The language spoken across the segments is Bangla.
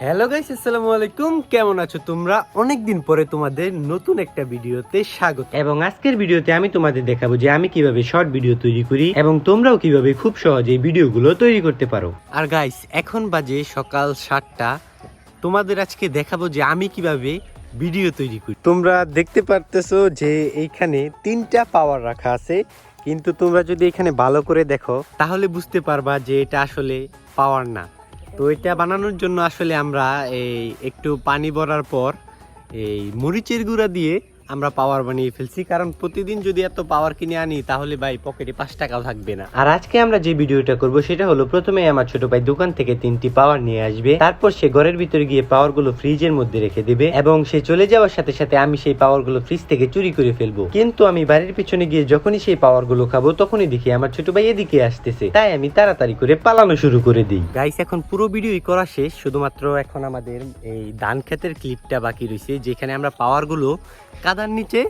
হ্যালো গাইস, আসসালামু আলাইকুম। কেমন আছো তোমরা? অনেকদিন পরে তোমাদের নতুন একটা ভিডিওতে স্বাগত। এবং আজকের ভিডিওতে আমি তোমাদের দেখাবো যে আমি কিভাবে শর্ট ভিডিও তৈরি করি এবং তোমরাও কিভাবে খুব সহজে এই ভিডিওগুলো তৈরি করতে পারো। আর গাইস, এখন বাজে সকাল 7টা। তোমাদের আজকে দেখাবো যে আমি কিভাবে ভিডিও তৈরি করি। তোমরা দেখতে পারতেছো যে এইখানে 3টা পাওয়ার রাখা আছে, কিন্তু তোমরা যদি এখানে ভালো করে দেখো তাহলে বুঝতে পারবা যে এটা আসলে পাওয়ার না। তো এটা বানানোর জন্য আসলে আমরা একটু পানি ভরার পর এই মরিচের গুঁড়া দিয়ে আমরা পাওয়ার বানিয়ে ফেলছি, কারণ প্রতিদিন যদি এত পাওয়ার কিনে আনি তাহলে ভাই পকেটে 5 টাকাও থাকবে না। আর আজকে আমরা যে ভিডিওটা করব সেটা হলো, প্রথমে আমার ছোট ভাই দোকান থেকে 3টি পাওয়ার নিয়ে আসবে, তারপর সে ঘরের ভিতরে গিয়ে পাওয়ার গুলো ফ্রিজের মধ্যে রেখে দিবে এবং সে চলে যাওয়ার সাথে সাথে আমি সেই পাওয়ার গুলো ফ্রিজ থেকে চুরি করে ফেলবো। কিন্তু আমি বাড়ির পিছনে গিয়ে যখনই সেই পাওয়ার গুলো খাবো তখনই দেখি আমার ছোট ভাই এদিকে আসতেছে, তাই আমি তাড়াতাড়ি করে পালানো শুরু করে দিই। গাইস, এখন পুরো ভিডিওই করা শেষ, শুধুমাত্র এখন আমাদের এই ধান ক্ষেতের ক্লিপটা বাকি রয়েছে, যেখানে আমরা পাওয়ার গুলো কাদার নিচে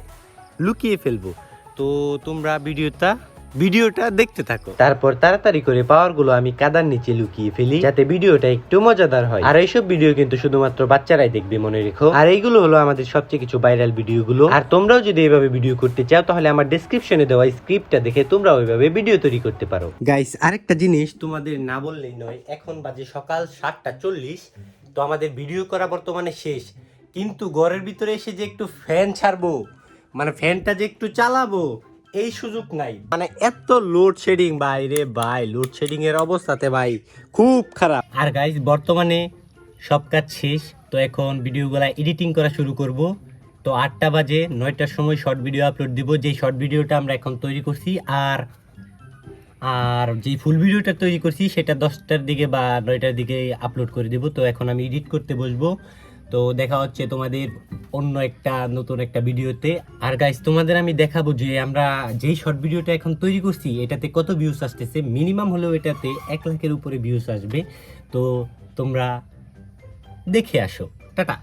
লুকিয়ে ফেলবো। তো তোমরা ভিডিওটা দেখতে থাকো। তারপর তাড়াতাড়ি করে পাওয়ার গুলো আমি কাদার নিচে লুকিয়ে ফেলি, যাতে ভিডিওটা একটু মজাদার হয়। আর এইসব ভিডিও কিন্তু শুধুমাত্র বাচ্চারাই দেখবে, মনে রেখো। আর এইগুলো হলো আমাদের সবচেয়ে কিছু ভাইরাল ভিডিওগুলো। আর তোমরাও যদি এইভাবে ভিডিও করতে চাও তাহলে আমার ডেসক্রিপশনে দেওয়া স্ক্রিপ্টটা দেখে তোমরাও ওইভাবে ভিডিও তৈরি করতে পারো। গাইস, আরেকটা জিনিস তোমাদের না বললেই নয়, এখন বাজে সকাল 7:40। তো আমাদের ভিডিও করা বর্তমানে শেষ, কিন্তু ঘরের ভিতরে এসে যে একটু ফ্যান ছাড়বো, মানে ফ্যানটা যে একটু চালাবো, এই সুযোগ নাই। মানে এত লোডশেডিং ভাই রে ভাই, লোডশেডিং এর অবস্থাতে ভাই খুব খারাপ। আর গাইস, বর্তমানে সব কাজ শেষ, তো এখন ভিডিওগুলা এডিটিং করা শুরু করব। তো 8টা বাজে, 9টার সময় শর্ট ভিডিও আপলোড দিব, যেই শর্ট ভিডিওটা আমরা এখন তৈরি করছি। আর আর যেই ফুল ভিডিওটা তৈরি করছি সেটা 10টার দিকে বা 9টার দিকে আপলোড করে দেব। তো এখন আমি এডিট করতে বসবো। তো দেখা হচ্ছে তোমাদের অন্য একটা নতুন একটা ভিডিওতে। আর গাইস, তোমাদের আমি দেখাবো যে আমরা যেই শর্ট ভিডিওটা এখন তৈরি করছি এটাতে কত ভিউজ আসতেছে। মিনিমাম হলেও এটাতে 1 লাখের উপরে ভিউজ আসবে। তো তোমরা দেখে আসো। টাটা।